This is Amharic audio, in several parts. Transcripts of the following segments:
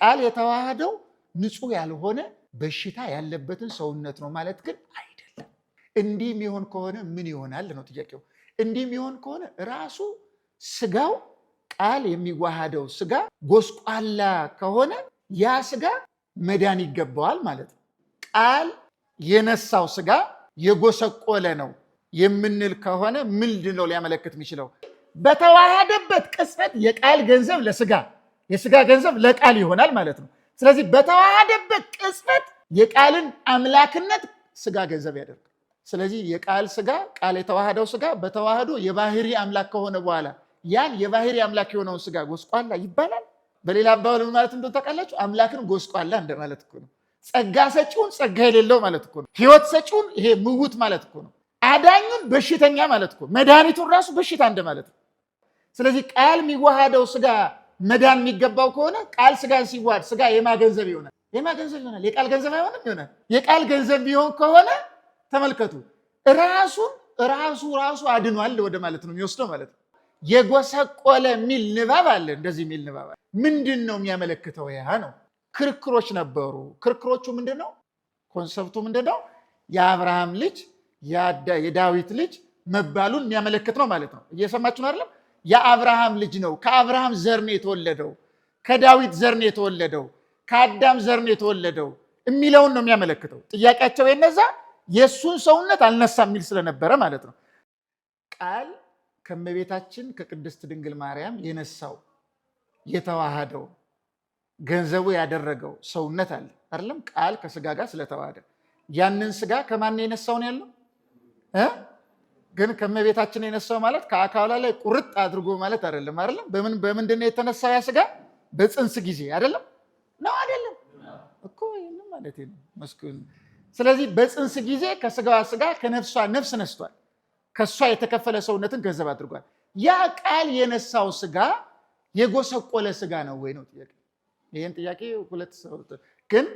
ቃል የተዋሃደው ንጹህ ያልሆነ በሽታ ያለበትን ሰውነት ነው ማለት ግን አይደለም። እንዲህ የሚሆን ከሆነ ምን ይሆናል ነው ጥያቄው። እንዲህ የሚሆን ከሆነ ራሱ ስጋው ቃል የሚዋሃደው ስጋ ጎስቋላ ከሆነ ያ ስጋ መዳን ይገባዋል ማለት ነው። ቃል የነሳው ስጋ የጎሰቆለ ነው የምንል ከሆነ ምንድን ነው ሊያመለክት የሚችለው? በተዋሃደበት ቅጽበት የቃል ገንዘብ ለስጋ የስጋ ገንዘብ ለቃል ይሆናል ማለት ነው። ስለዚህ በተዋሃደበት ቅጽበት የቃልን አምላክነት ስጋ ገንዘብ ያደርጋል። ስለዚህ የቃል ስጋ ቃል የተዋሃደው ስጋ በተዋህዶ የባህሪ አምላክ ከሆነ በኋላ ያን የባህሪ አምላክ የሆነውን ስጋ ጎስቋላ ይባላል። በሌላ አባባል ማለት እንደው ታውቃላችሁ፣ አምላክን ጎስቋላ እንደማለት እኮ ነው። ጸጋ ሰጪውን ጸጋ የሌለው ማለት እኮ ነው። ህይወት ሰጪውን ይሄ ምውት ማለት እኮ ነው። አዳኙን በሽተኛ ማለት እኮ፣ መድኃኒቱን ራሱ በሽታ እንደማለት ነው። ስለዚህ ቃል የሚዋሃደው ስጋ መዳን የሚገባው ከሆነ ቃል ስጋን ሲዋሃድ ስጋ የማገንዘብ ይሆናል። የማገንዘብ ይሆናል። የቃል ገንዘብ አይሆንም ይሆናል። የቃል ገንዘብ ቢሆን ከሆነ ተመልከቱ፣ ራሱ አድኗል ወደ ማለት ነው የሚወስደው ማለት ነው። የጎሰቆለ የሚል ንባብ አለ። እንደዚህ የሚል ንባብ አለ። ምንድን ነው የሚያመለክተው? ያ ነው። ክርክሮች ነበሩ። ክርክሮቹ ምንድን ነው? ኮንሰፕቱ ምንድን ነው? የአብርሃም ልጅ የዳዊት ልጅ መባሉን የሚያመለክት ነው ማለት ነው። እየሰማችሁ ነው አይደለም? የአብርሃም ልጅ ነው፣ ከአብርሃም ዘር ነው የተወለደው፣ ከዳዊት ዘር ነው የተወለደው፣ ከአዳም ዘር ነው የተወለደው የሚለውን ነው የሚያመለክተው። ጥያቄያቸው የነዛ የእሱን ሰውነት አልነሳም የሚል ስለነበረ ማለት ነው። ቃል ከእመቤታችን ከቅድስት ድንግል ማርያም የነሳው የተዋሃደው ገንዘቡ ያደረገው ሰውነት አለ አይደለም? ቃል ከስጋ ጋር ስለተዋሃደ ያንን ስጋ ከማን የነሳው ነው ያለው? ግን ከእመቤታችን የነሳው ማለት ከአካሏ ላይ ቁርጥ አድርጎ ማለት አይደለም። በምንድን ነው የተነሳው ያ ስጋ? በፅንስ ጊዜ አይደለም ነው አይደለም እኮ ይሄን ማለት ነው። ስለዚህ በፅንስ ጊዜ ከስጋዋ ስጋ ከነፍሷ ነፍስ ነስቷል። ከሷ የተከፈለ ሰውነትን ገንዘብ አድርጓል። ያ ቃል የነሳው ስጋ የጎሰቆለ ስጋ ነው ወይ ነው ጥያቄ። ይሄን ጥያቄ ሁለት ሰው ግን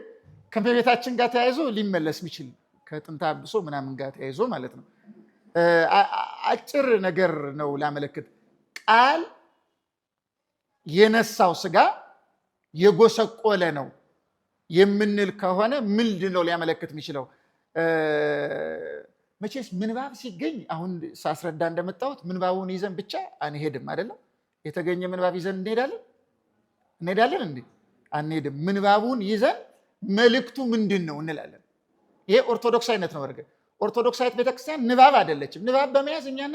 ከእመቤታችን ጋር ተያይዞ ሊመለስ የሚችል ከጥንተ አብሶ ምናምን ጋር ተያይዞ ማለት ነው። አጭር ነገር ነው ላመለክት። ቃል የነሳው ስጋ የጎሰቆለ ነው የምንል ከሆነ ምንድን ነው ሊያመለክት የሚችለው? መቼስ ምንባብ ሲገኝ አሁን ሳስረዳ እንደመጣሁት ምንባቡን ይዘን ብቻ አንሄድም አይደለም። የተገኘ ምንባብ ይዘን እንሄዳለን እንዴ? አንሄድም። ምንባቡን ይዘን መልእክቱ ምንድን ነው እንላለን። ይሄ ኦርቶዶክሳዊነት ነው። በርግጥ ኦርቶዶክሳዊት ቤተክርስቲያን ንባብ አይደለችም። ንባብ በመያዝ እኛና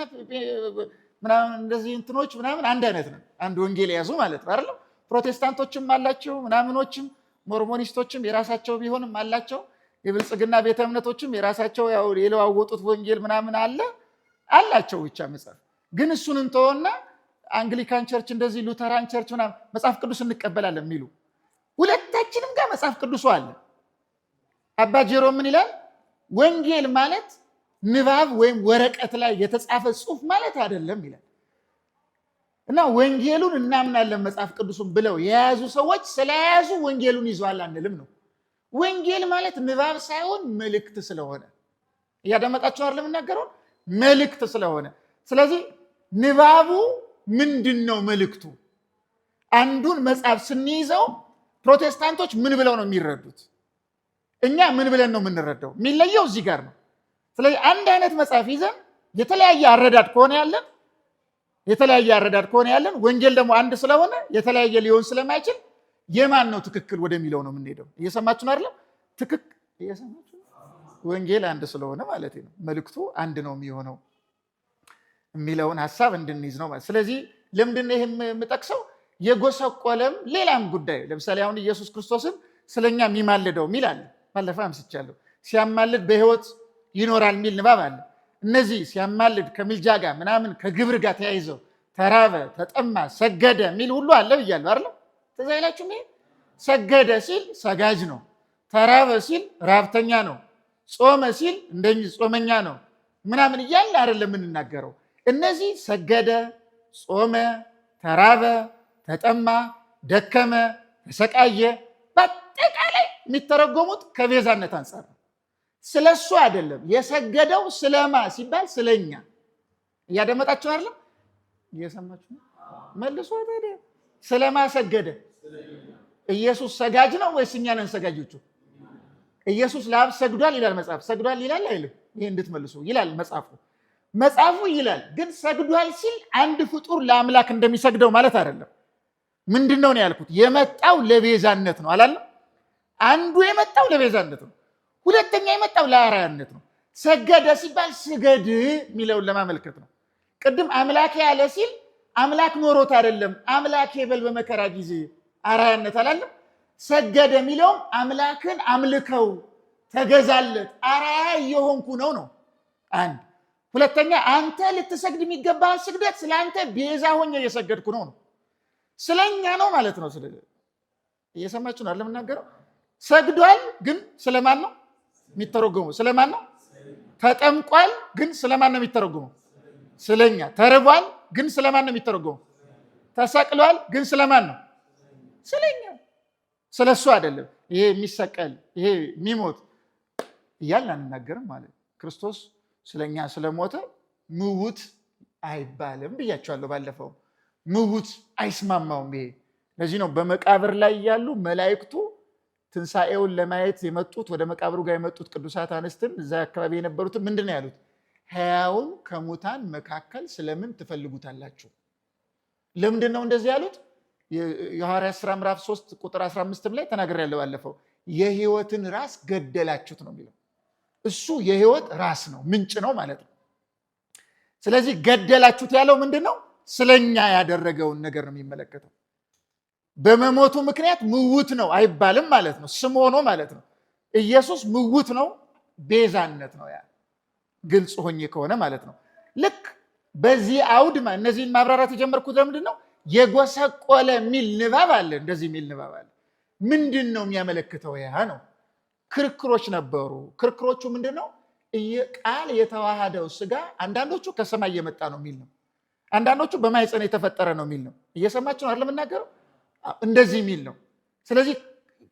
ምናምን እንደዚህ እንትኖች ምናምን አንድ አይነት ነው። አንድ ወንጌል የያዙ ማለት ነው አይደለም። ፕሮቴስታንቶችም አላቸው ምናምኖችም፣ ሞርሞኒስቶችም የራሳቸው ቢሆንም አላቸው። የብልጽግና ቤተ እምነቶችም የራሳቸው ያው የለዋወጡት ወንጌል ምናምን አላቸው ብቻ መጽሐፍ። ግን እሱን እንተውና አንግሊካን ቸርች እንደዚህ ሉተራን ቸርች ምናምን መጽሐፍ ቅዱስ እንቀበላለን የሚሉ ሁለታችንም ጋር መጽሐፍ ቅዱሱ አለ። አባ ጄሮ ምን ይላል? ወንጌል ማለት ንባብ ወይም ወረቀት ላይ የተጻፈ ጽሑፍ ማለት አይደለም ይላል። እና ወንጌሉን እናምናለን መጽሐፍ ቅዱሱን ብለው የያዙ ሰዎች ስለያዙ ወንጌሉን ይዘዋል አንልም ነው። ወንጌል ማለት ንባብ ሳይሆን መልእክት ስለሆነ እያዳመጣችሁ አይደለም የምናገረው? መልእክት ስለሆነ። ስለዚህ ንባቡ ምንድን ነው መልእክቱ? አንዱን መጽሐፍ ስንይዘው ፕሮቴስታንቶች ምን ብለው ነው የሚረዱት? እኛ ምን ብለን ነው የምንረዳው? የሚለየው እዚህ ጋር ነው። ስለዚህ አንድ አይነት መጽሐፍ ይዘን የተለያየ አረዳድ ከሆነ ያለን ወንጌል ደግሞ አንድ ስለሆነ የተለያየ ሊሆን ስለማይችል የማን ነው ትክክል ወደሚለው ነው የምንሄደው። እየሰማችሁ ነው አይደለም? እየሰማችሁ ወንጌል አንድ ስለሆነ ማለት ነው መልእክቱ አንድ ነው የሚሆነው የሚለውን ሐሳብ እንድንይዝ ነው ማለት። ስለዚህ ለምንድን ነው ይሄ የምጠቅሰው? የጎሰቆለም ሌላም ጉዳይ ለምሳሌ አሁን ኢየሱስ ክርስቶስን ስለኛ የሚማልደው ሚል አለ። ባለፈው አምስቻለሁ። ሲያማልድ በሕይወት ይኖራል የሚል ንባብ አለ። እነዚህ ሲያማልድ ከምልጃ ጋር ምናምን ከግብር ጋር ተያይዘው ተራበ፣ ተጠማ፣ ሰገደ የሚል ሁሉ አለ ብያለሁ አይደል? ትዝ አይላችሁም? ይሄ ሰገደ ሲል ሰጋጅ ነው፣ ተራበ ሲል ራብተኛ ነው፣ ጾመ ሲል እንደዚህ ጾመኛ ነው ምናምን እያልን አይደለም የምንናገረው። እነዚህ ሰገደ፣ ጾመ፣ ተራበ፣ ተጠማ፣ ደከመ፣ ተሰቃየ በአጠቃላይ የሚተረጎሙት ከቤዛነት አንጻር ነው። ስለሱ አይደለም። የሰገደው ስለማ ሲባል ስለኛ። እያደመጣችሁ አይደለም? እየሰማችሁ ነው? መልሶ ታዲያ ስለማ ሰገደ? ኢየሱስ ሰጋጅ ነው ወይስ እኛ ነን ሰጋጆቹ? ኢየሱስ ለአብ ሰግዷል ይላል መጽሐፍ። ሰግዷል ይላል አይልም? ይሄ እንድትመልሱ ይላል መጽሐፉ ይላል። ግን ሰግዷል ሲል አንድ ፍጡር ለአምላክ እንደሚሰግደው ማለት አይደለም። ምንድነው ነው ያልኩት? የመጣው ለቤዛነት ነው አላለም? አንዱ የመጣው ለቤዛነት ነው፣ ሁለተኛ የመጣው ለአርአያነት ነው። ሰገደ ሲባል ስገድ የሚለውን ለማመልከት ነው። ቅድም አምላኬ ያለ ሲል አምላክ ኖሮት አይደለም። አምላኬ በል በመከራ ጊዜ አርአያነት አላለም? ሰገደ የሚለውም አምላክን አምልከው ተገዛለት አርአያ እየሆንኩ ነው። አንድ ሁለተኛ አንተ ልትሰግድ የሚገባ ስግደት ስለ አንተ ቤዛ ሆኜ እየሰገድኩ ነው። ስለኛ ነው ማለት ነው። እየሰማችሁ ነው ለምናገረው። ሰግዷል ግን ስለማን ነው የሚተረጎመው? ስለማን ነው? ተጠምቋል ግን ስለማን ነው የሚተረጎመው? ስለኛ። ተርቧል ግን ስለማን ነው የሚተረጎመው? ተሰቅሏል ግን ስለማን ነው? ስለኛ። ስለሱ አይደለም። ይሄ የሚሰቀል ይሄ የሚሞት እያልን አንናገርም ማለት ክርስቶስ ስለኛ ስለሞተ ምውት አይባልም ብያቸዋለሁ ባለፈው። ምውት አይስማማውም ይሄ። ለዚህ ነው በመቃብር ላይ ያሉ መላእክቱ ትንሣኤውን ለማየት የመጡት ወደ መቃብሩ ጋር የመጡት ቅዱሳት አንስትን እዛ አካባቢ የነበሩትን ምንድን ነው ያሉት? ሕያውን ከሙታን መካከል ስለምን ትፈልጉታላችሁ? ለምንድን ነው እንደዚህ ያሉት? የሐዋርያት ሥራ ምዕራፍ 3 ቁጥር 15 ላይ ተናግሬያለሁ ባለፈው። የሕይወትን ራስ ገደላችሁት ነው የሚለው። እሱ የሕይወት ራስ ነው፣ ምንጭ ነው ማለት ነው። ስለዚህ ገደላችሁት ያለው ምንድን ነው? ስለኛ ያደረገውን ነገር ነው የሚመለከተው። በመሞቱ ምክንያት ምውት ነው አይባልም ማለት ነው። ስም ሆኖ ማለት ነው። ኢየሱስ ምውት ነው፣ ቤዛነት ነው። ያ ግልጽ ሆኜ ከሆነ ማለት ነው። ልክ በዚህ አውድ እነዚህን ማብራራት የጀመርኩት ለምንድን ነው? የጎሰቆለ የሚል ንባብ አለ። እንደዚህ የሚል ንባብ አለ። ምንድን ነው የሚያመለክተው? ያ ነው። ክርክሮች ነበሩ። ክርክሮቹ ምንድን ነው? ቃል የተዋሃደው ስጋ አንዳንዶቹ ከሰማይ እየመጣ ነው የሚል ነው። አንዳንዶቹ በማኅፀን የተፈጠረ ነው የሚል ነው። እየሰማችሁ ነው አይደል የምናገረው? እንደዚህ የሚል ነው። ስለዚህ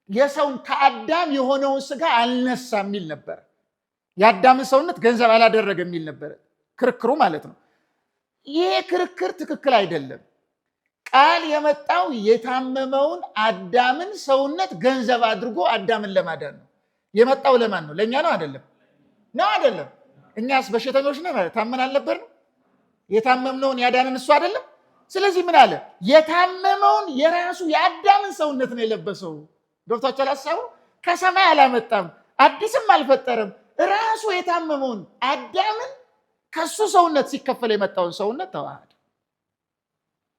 የሰውን ከአዳም የሆነውን ስጋ አልነሳ የሚል ነበር። የአዳምን ሰውነት ገንዘብ አላደረገ የሚል ነበር ክርክሩ ማለት ነው። ይሄ ክርክር ትክክል አይደለም። ቃል የመጣው የታመመውን አዳምን ሰውነት ገንዘብ አድርጎ አዳምን ለማዳን ነው። የመጣው ለማን ነው? ለእኛ ነው አይደለም? ነው አይደለም? እኛስ በሽተኞች ነን ማለት ታመን አልነበርንም? የታመምነውን ያዳንን እሱ አይደለም? ስለዚህ ምን አለ? የታመመውን የራሱ የአዳምን ሰውነት ነው የለበሰው። ገብቷችኋል ሐሳቡ? ከሰማይ አላመጣም፣ አዲስም አልፈጠረም። ራሱ የታመመውን አዳምን ከሱ ሰውነት ሲከፈል የመጣውን ሰውነት ተዋሃደ።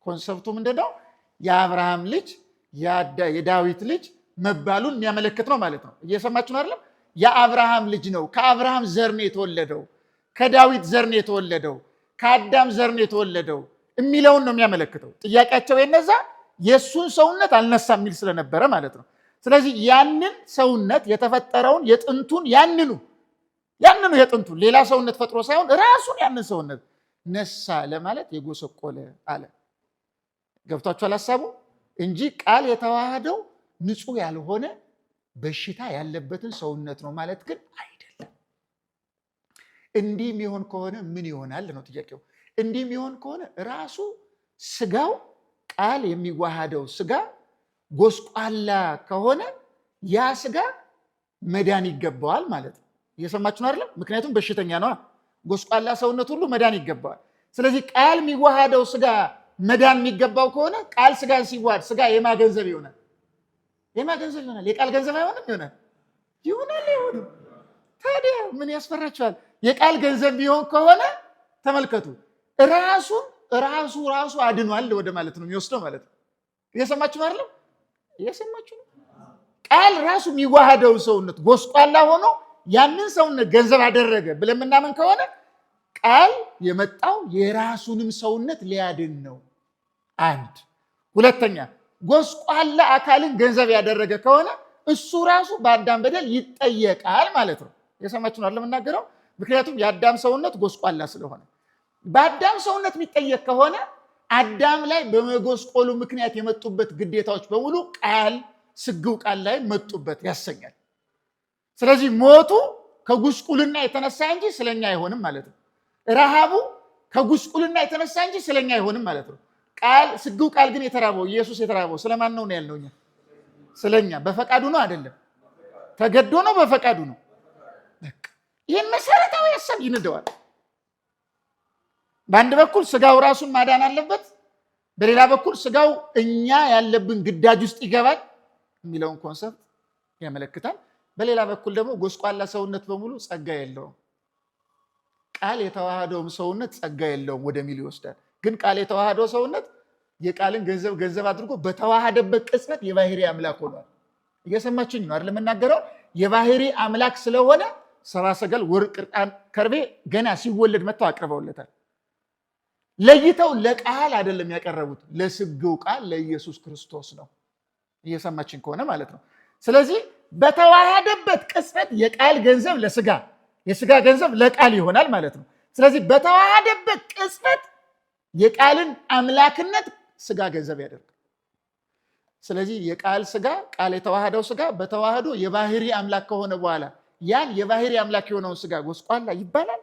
ኮንሰፕቱ ምንድነው? የአብርሃም ልጅ የዳዊት ልጅ መባሉን የሚያመለክት ነው ማለት ነው። እየሰማችሁ ነው አይደለም? የአብርሃም ልጅ ነው፣ ከአብርሃም ዘር ነው የተወለደው፣ ከዳዊት ዘር ነው የተወለደው፣ ከአዳም ዘር ነው የተወለደው የሚለውን ነው የሚያመለክተው። ጥያቄያቸው የነዛ የእሱን ሰውነት አልነሳም የሚል ስለነበረ ማለት ነው። ስለዚህ ያንን ሰውነት የተፈጠረውን የጥንቱን ያንኑ የጥንቱን ሌላ ሰውነት ፈጥሮ ሳይሆን ራሱን ያንን ሰውነት ነሳ ለማለት የጎሰቆለ አለ። ገብቷችኋል ሐሳቡ? እንጂ ቃል የተዋሃደው ንጹህ ያልሆነ በሽታ ያለበትን ሰውነት ነው ማለት ግን አይደለም። እንዲህ የሚሆን ከሆነ ምን ይሆናል ነው ጥያቄው። እንዲህ የሚሆን ከሆነ ራሱ ስጋው ቃል የሚዋሃደው ስጋ ጎስቋላ ከሆነ ያ ስጋ መዳን ይገባዋል ማለት ነው። እየሰማችሁ ነው አይደለም? ምክንያቱም በሽተኛ ነው። ጎስቋላ ሰውነት ሁሉ መዳን ይገባዋል። ስለዚህ ቃል የሚዋሃደው ስጋ መዳን የሚገባው ከሆነ ቃል ስጋን ሲዋሃድ ስጋ የማገንዘብ ይሆናል። የማገንዘብ ይሆናል። የቃል ገንዘብ አይሆንም? ይሆናል። ታዲያ ምን ያስፈራችኋል? የቃል ገንዘብ ቢሆን ከሆነ ተመልከቱ፣ ራሱ አድኗል ወደ ማለት ነው የሚወስደው ማለት ነው። እየሰማችሁ ነው አይደለም? እየሰማችሁ ነው። ቃል ራሱ የሚዋሃደው ሰውነት ጎስቋላ ሆኖ ያንን ሰውነት ገንዘብ አደረገ ብለን ምናምን ከሆነ ቃል የመጣው የራሱንም ሰውነት ሊያድን ነው። አንድ ሁለተኛ ጎስቋላ አካልን ገንዘብ ያደረገ ከሆነ እሱ ራሱ በአዳም በደል ይጠየቃል ማለት ነው። የሰማችሁ ነው ለምናገረው። ምክንያቱም የአዳም ሰውነት ጎስቋላ ስለሆነ በአዳም ሰውነት የሚጠየቅ ከሆነ አዳም ላይ በመጎስቆሉ ምክንያት የመጡበት ግዴታዎች በሙሉ ስግው ቃል ላይ መጡበት ያሰኛል። ስለዚህ ሞቱ ከጉስቁልና የተነሳ እንጂ ስለኛ አይሆንም ማለት ነው። ረሃቡ ከጉስቁልና የተነሳ እንጂ ስለኛ አይሆንም ማለት ነው። ስግው ቃል ግን የተራበው ኢየሱስ የተራበው ስለማን ነው ያልነው? ስለኛ በፈቃዱ ነው አይደለም? ተገዶ ነው በፈቃዱ ነው? ይህን መሰረታዊ ሀሳብ ይንደዋል። በአንድ በኩል ስጋው ራሱን ማዳን አለበት፣ በሌላ በኩል ስጋው እኛ ያለብን ግዳጅ ውስጥ ይገባል የሚለውን ኮንሰፕት ያመለክታል። በሌላ በኩል ደግሞ ጎስቋላ ሰውነት በሙሉ ጸጋ የለውም፣ ቃል የተዋሃደውም ሰውነት ጸጋ የለውም ወደሚል ይወስዳል። ግን ቃል የተዋሃደው ሰውነት የቃልን ገንዘብ አድርጎ በተዋሃደበት ቅጽበት የባህሪ አምላክ ሆኗል። እየሰማችሁኝ ነው አይደል? የምናገረው የባህሪ አምላክ ስለሆነ ሰብአ ሰገል ወርቅ፣ ዕጣን፣ ከርቤ ገና ሲወለድ መጥተው አቅርበውለታል። ለይተው ለቃል አይደለም ያቀረቡት፣ ለስግው ቃል ለኢየሱስ ክርስቶስ ነው። እየሰማችን ከሆነ ማለት ነው። ስለዚህ በተዋሃደበት ቅጽበት የቃል ገንዘብ ለስጋ፣ የስጋ ገንዘብ ለቃል ይሆናል ማለት ነው። ስለዚህ በተዋሃደበት ቅጽበት የቃልን አምላክነት ስጋ ገንዘብ ያደርጋል። ስለዚህ የቃል ስጋ፣ ቃል የተዋሃደው ስጋ በተዋህዶ የባህሪ አምላክ ከሆነ በኋላ ያን የባህሪ አምላክ የሆነውን ስጋ ጎስቋላ ይባላል።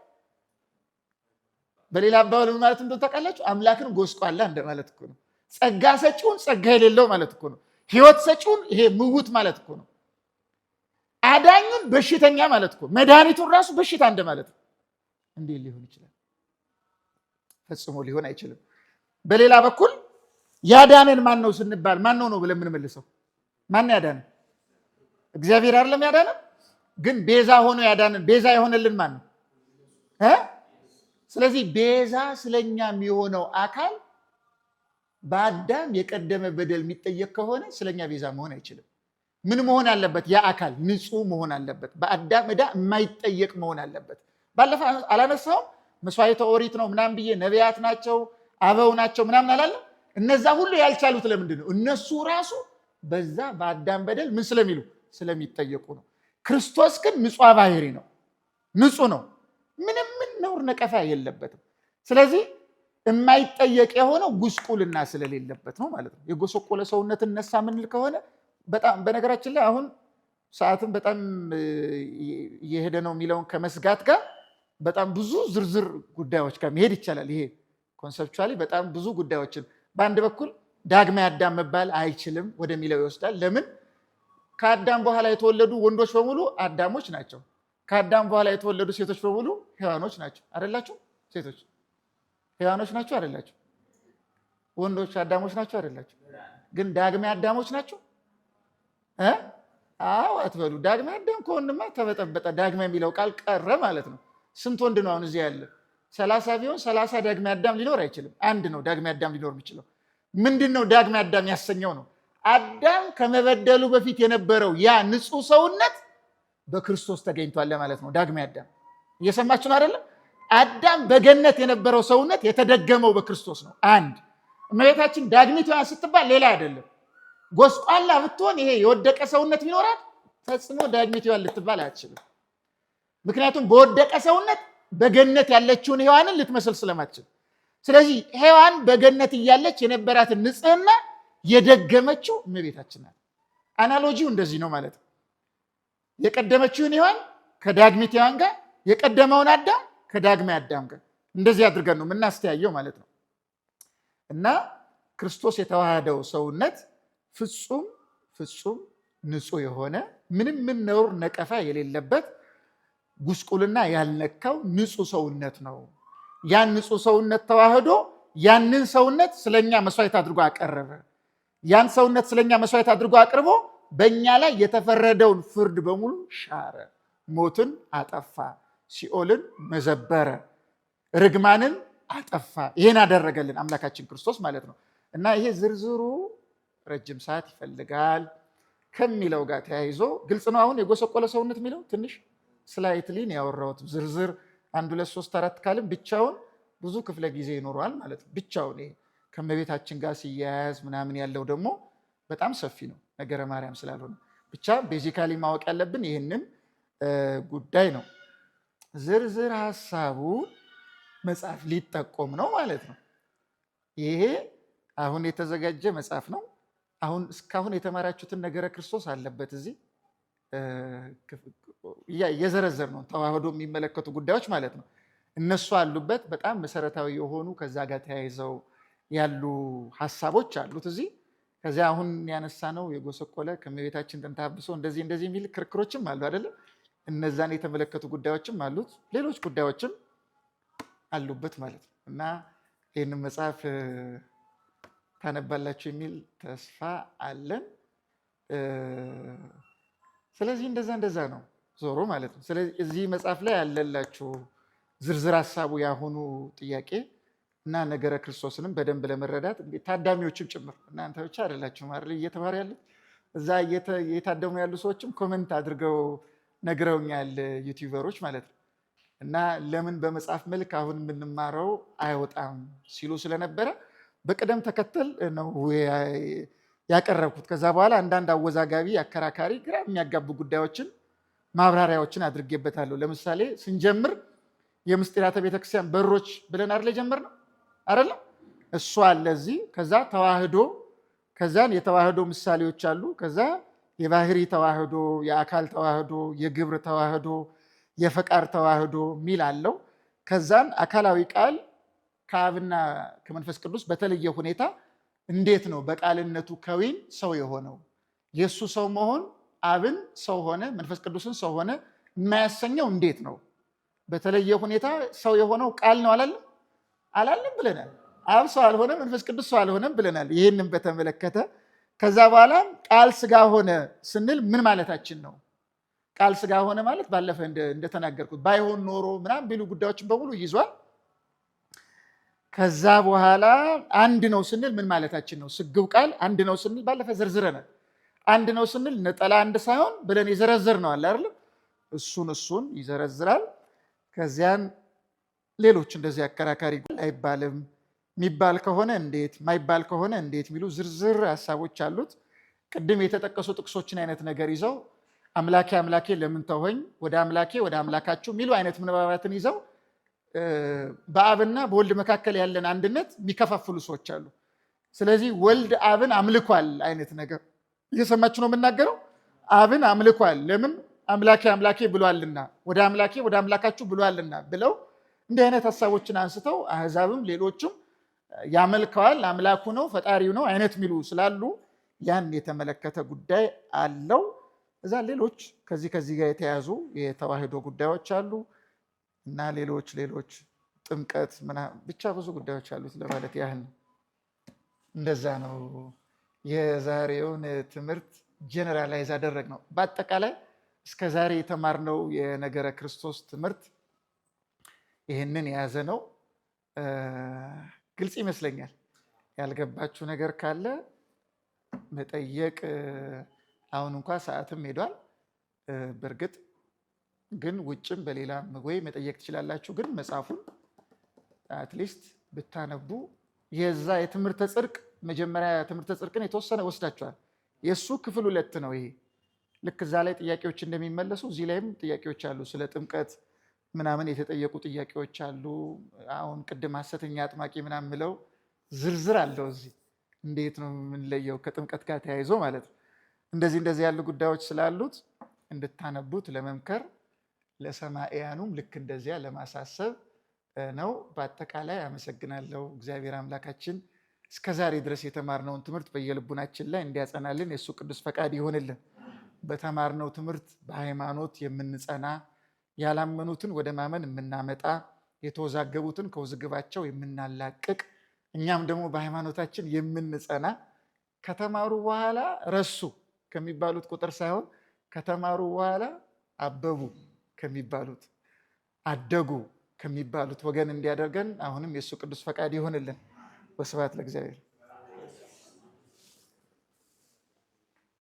በሌላ አባባል ማለት እንደው ታውቃላችሁ፣ አምላክን ጎስቋላ እንደማለት እኮ ነው። ጸጋ ሰጪውን ጸጋ የሌለው ማለት እኮ ነው። ህይወት ሰጪውን ይሄ ምውት ማለት እኮ ነው። አዳኙን በሽተኛ ማለት እኮ፣ መድኃኒቱን ራሱ በሽታ እንደማለት ነው። እንዴት ሊሆን ይችላል? ፈጽሞ ሊሆን አይችልም። በሌላ በኩል ያዳነን ማን ነው ስንባል ማን ነው ብለን የምንመልሰው? ማን ያዳነን? እግዚአብሔር አይደለም ያዳነን? ግን ቤዛ ሆኖ ያዳነን፣ ቤዛ የሆነልን ማን ነው? ስለዚህ ቤዛ ስለኛ የሚሆነው አካል በአዳም የቀደመ በደል የሚጠየቅ ከሆነ ስለኛ ቤዛ መሆን አይችልም። ምን መሆን አለበት? ያ አካል ንጹህ መሆን አለበት። በአዳም ዕዳ የማይጠየቅ መሆን አለበት። ባለፈው አላነሳውም? መስዋዕተ ኦሪት ነው ምናምን ብዬ ነቢያት ናቸው አበው ናቸው ምናምን አላለም? እነዛ ሁሉ ያልቻሉት ለምንድን ነው? እነሱ ራሱ በዛ በአዳም በደል ምን ስለሚሉ ስለሚጠየቁ ነው። ክርስቶስ ግን ንጹሕ ባህሪ ነው፣ ንጹህ ነው፣ ምንም ነውር ነቀፋ የለበትም። ስለዚህ የማይጠየቅ የሆነው ጉስቁልና ስለሌለበት ነው ማለት ነው። የጎሰቆለ ሰውነትን ነሳ ምንል ከሆነ በጣም በነገራችን ላይ አሁን ሰዓትን በጣም እየሄደ ነው የሚለውን ከመስጋት ጋር በጣም ብዙ ዝርዝር ጉዳዮች ጋር መሄድ ይቻላል። ይሄ ኮንሰፕቹዋሊ በጣም ብዙ ጉዳዮችን በአንድ በኩል ዳግማይ አዳም መባል አይችልም ወደሚለው ይወስዳል። ለምን? ከአዳም በኋላ የተወለዱ ወንዶች በሙሉ አዳሞች ናቸው። ከአዳም በኋላ የተወለዱ ሴቶች በሙሉ ሔዋኖች ናቸው። አይደላችሁ? ሴቶች ሔዋኖች ናቸው አይደላችሁ? ወንዶች አዳሞች ናቸው አይደላችሁ? ግን ዳግማይ አዳሞች ናቸው? አዎ አትበሉ። ዳግማይ አዳም ከሆንማ ተበጠበጠ። ዳግማይ የሚለው ቃል ቀረ ማለት ነው። ስንት ወንድ ነው አሁን እዚህ ያለ? 30 ቢሆን 30 ዳግማይ አዳም ሊኖር አይችልም። አንድ ነው ዳግማይ አዳም ሊኖር የሚችለው። ምንድን ነው ዳግማይ አዳም ያሰኘው ነው? አዳም ከመበደሉ በፊት የነበረው ያ ንጹህ ሰውነት በክርስቶስ ተገኝቷል ለማለት ነው። ዳግማይ አዳም እየሰማችሁ ነው አይደለም? አዳም በገነት የነበረው ሰውነት የተደገመው በክርስቶስ ነው። አንድ እመቤታችን ዳግሚት ስትባል ሌላ አይደለም። ጎስቋላ ብትሆን ይሄ የወደቀ ሰውነት ቢኖራት ፈጽሞ ዳግሚት ልትባል አትችልም። ምክንያቱም በወደቀ ሰውነት በገነት ያለችውን ሔዋንን ልትመስል ስለማትችል። ስለዚህ ሔዋን በገነት እያለች የነበራትን ንጽህና የደገመችው እመቤታችን ናት። አናሎጂው እንደዚህ ነው ማለት ነው። የቀደመችውን ሔዋን ከዳግሚት ሔዋን ጋር፣ የቀደመውን አዳም ከዳግማይ አዳም ጋር እንደዚህ አድርገን ነው የምናስተያየው ማለት ነው። እና ክርስቶስ የተዋሃደው ሰውነት ፍጹም ንጹህ የሆነ ምንም ነውር ነቀፋ የሌለበት ጉስቁልና ያልነካው ንጹህ ሰውነት ነው። ያን ንጹህ ሰውነት ተዋህዶ ያንን ሰውነት ስለኛ መስዋዕት አድርጎ አቀረበ። ያን ሰውነት ስለኛ መስዋዕት አድርጎ አቅርቦ በእኛ ላይ የተፈረደውን ፍርድ በሙሉ ሻረ። ሞትን አጠፋ፣ ሲኦልን መዘበረ፣ ርግማንን አጠፋ። ይሄን አደረገልን አምላካችን ክርስቶስ ማለት ነው። እና ይሄ ዝርዝሩ ረጅም ሰዓት ይፈልጋል ከሚለው ጋር ተያይዞ ግልጽ ነው። አሁን የጎሰቆለ ሰውነት የሚለው ትንሽ ስላይትሊን ያወራሁት ዝርዝር 1 2 3 4 ካልም ብቻውን ብዙ ክፍለ ጊዜ ይኖረዋል ማለት ነው። ብቻውን ይሄ ከመቤታችን ጋር ሲያያዝ ምናምን ያለው ደግሞ በጣም ሰፊ ነው፣ ነገረ ማርያም ስላልሆነ ብቻ ቤዚካሊ ማወቅ ያለብን ይህንን ጉዳይ ነው። ዝርዝር ሀሳቡ መጽሐፍ ሊጠቆም ነው ማለት ነው። ይሄ አሁን የተዘጋጀ መጽሐፍ ነው። አሁን እስካሁን የተማራችሁትን ነገረ ክርስቶስ አለበት እዚህ የዘረዘር ነው። ተዋህዶ የሚመለከቱ ጉዳዮች ማለት ነው። እነሱ አሉበት። በጣም መሰረታዊ የሆኑ ከዛ ጋር ተያይዘው ያሉ ሀሳቦች አሉት እዚህ። ከዚያ አሁን ያነሳ ነው የጎሰቆለ ከእመቤታችን ጥንተ አብሶ እንደዚህ የሚል ክርክሮችም አሉ አይደለም። እነዛን የተመለከቱ ጉዳዮችም አሉት፣ ሌሎች ጉዳዮችም አሉበት ማለት ነው። እና ይህንን መጽሐፍ ታነባላችሁ የሚል ተስፋ አለን። ስለዚህ እንደዛ ነው ዞሮ ማለት ነው። ስለዚህ እዚህ መጽሐፍ ላይ ያለላችሁ ዝርዝር ሀሳቡ ያሁኑ ጥያቄ እና ነገረ ክርስቶስንም በደንብ ለመረዳት ታዳሚዎችም ጭምር እናንተ ብቻ አይደላችሁም አይደል እየተማሩ ያሉት፣ እዛ እየታደሙ ያሉ ሰዎችም ኮመንት አድርገው ነግረውኛል፣ ዩቲዩበሮች ማለት ነው። እና ለምን በመጽሐፍ መልክ አሁን የምንማረው አይወጣም ሲሉ ስለነበረ በቅደም ተከተል ነው ያቀረብኩት። ከዛ በኋላ አንዳንድ አወዛጋቢ፣ አከራካሪ፣ ግራ የሚያጋቡ ጉዳዮችን ማብራሪያዎችን አድርጌበታለሁ። ለምሳሌ ስንጀምር የምስጢራተ ቤተክርስቲያን በሮች ብለን አይደል የጀመርነው አይደለም? እሱ አለ እዚህ። ከዛ ተዋህዶ፣ ከዛን የተዋህዶ ምሳሌዎች አሉ። ከዛ የባህሪ ተዋህዶ፣ የአካል ተዋህዶ፣ የግብር ተዋህዶ፣ የፈቃድ ተዋህዶ ሚል አለው። ከዛን አካላዊ ቃል ከአብና ከመንፈስ ቅዱስ በተለየ ሁኔታ እንዴት ነው በቃልነቱ ከዊን ሰው የሆነው? የእሱ ሰው መሆን አብን ሰው ሆነ መንፈስ ቅዱስን ሰው ሆነ የማያሰኘው እንዴት ነው? በተለየ ሁኔታ ሰው የሆነው ቃል ነው አላለም ብለናል። አብ ሰው አልሆነ፣ መንፈስ ቅዱስ ሰው አልሆነም ብለናል። ይህንም በተመለከተ ከዛ በኋላ ቃል ስጋ ሆነ ስንል ምን ማለታችን ነው? ቃል ስጋ ሆነ ማለት ባለፈ እንደተናገርኩት ባይሆን ኖሮ ምናምን ቢሉ ጉዳዮችን በሙሉ ይዟል። ከዛ በኋላ አንድ ነው ስንል ምን ማለታችን ነው? ስግው ቃል አንድ ነው ስንል ባለፈ ዘርዝረናል። አንድ ነው ስንል ነጠላ አንድ ሳይሆን ብለን የዘረዘር ነው አለ አይደል? እሱን ይዘረዝራል። ከዚያን ሌሎች እንደዚህ አከራካሪ አይባልም፣ የሚባል ከሆነ እንዴት፣ ማይባል ከሆነ እንዴት የሚሉ ዝርዝር ሀሳቦች አሉት። ቅድም የተጠቀሱ ጥቅሶችን አይነት ነገር ይዘው አምላኬ አምላኬ ለምን ተወኝ፣ ወደ አምላኬ ወደ አምላካችሁ የሚሉ አይነት ምንባባትን ይዘው በአብና በወልድ መካከል ያለን አንድነት የሚከፋፍሉ ሰዎች አሉ። ስለዚህ ወልድ አብን አምልኳል አይነት ነገር እየሰማችሁ ነው የምናገረው። አብን አምልኳል ለምን? አምላኬ አምላኬ ብሏልና፣ ወደ አምላኬ ወደ አምላካችሁ ብሏልና ብለው እንዲህ አይነት ሀሳቦችን አንስተው አህዛብም ሌሎችም ያመልከዋል፣ አምላኩ ነው ፈጣሪው ነው አይነት የሚሉ ስላሉ ያን የተመለከተ ጉዳይ አለው። እዛ ሌሎች ከዚህ ጋር የተያዙ የተዋህዶ ጉዳዮች አሉ እና ሌሎች ጥምቀት ብቻ ብዙ ጉዳዮች አሉት ለማለት ያህል ነው። እንደዛ ነው የዛሬውን ትምህርት ጀነራላይዝ አደረግ ነው። በአጠቃላይ እስከ ዛሬ የተማርነው የነገረ ክርስቶስ ትምህርት ይህንን የያዘ ነው። ግልጽ ይመስለኛል። ያልገባችሁ ነገር ካለ መጠየቅ፣ አሁን እንኳ ሰዓትም ሄዷል። በእርግጥ ግን ውጭም በሌላ ወይ መጠየቅ ትችላላችሁ። ግን መጽሐፉን አትሊስት ብታነቡ የዛ የትምህርተ ጽድቅ መጀመሪያ ትምህርተ ጽድቅን የተወሰነ ወስዳችኋል። የእሱ ክፍል 2 ነው ይሄ። ልክ እዛ ላይ ጥያቄዎች እንደሚመለሱ እዚህ ላይም ጥያቄዎች አሉ። ስለ ጥምቀት ምናምን የተጠየቁ ጥያቄዎች አሉ። አሁን ቅድም ሐሰተኛ አጥማቂ ምናምን ምለው ዝርዝር አለው እዚህ። እንዴት ነው የምንለየው ከጥምቀት ጋር ተያይዞ ማለት ነው። እንደዚህ ያሉ ጉዳዮች ስላሉት እንድታነቡት ለመምከር ለሰማዕያኑም ልክ እንደዚያ ለማሳሰብ ነው። በአጠቃላይ አመሰግናለሁ። እግዚአብሔር አምላካችን እስከዛሬ ድረስ የተማርነውን ትምህርት በየልቡናችን ላይ እንዲያጸናልን የእሱ ቅዱስ ፈቃድ ይሆንልን። በተማርነው ትምህርት በሃይማኖት የምንጸና፣ ያላመኑትን ወደ ማመን የምናመጣ፣ የተወዛገቡትን ከውዝግባቸው የምናላቅቅ፣ እኛም ደግሞ በሃይማኖታችን የምንጸና፣ ከተማሩ በኋላ ረሱ ከሚባሉት ቁጥር ሳይሆን ከተማሩ በኋላ አበቡ ከሚባሉት፣ አደጉ ከሚባሉት ወገን እንዲያደርገን አሁንም የእሱ ቅዱስ ፈቃድ ይሆንልን። ወስብሐት ለእግዚአብሔር።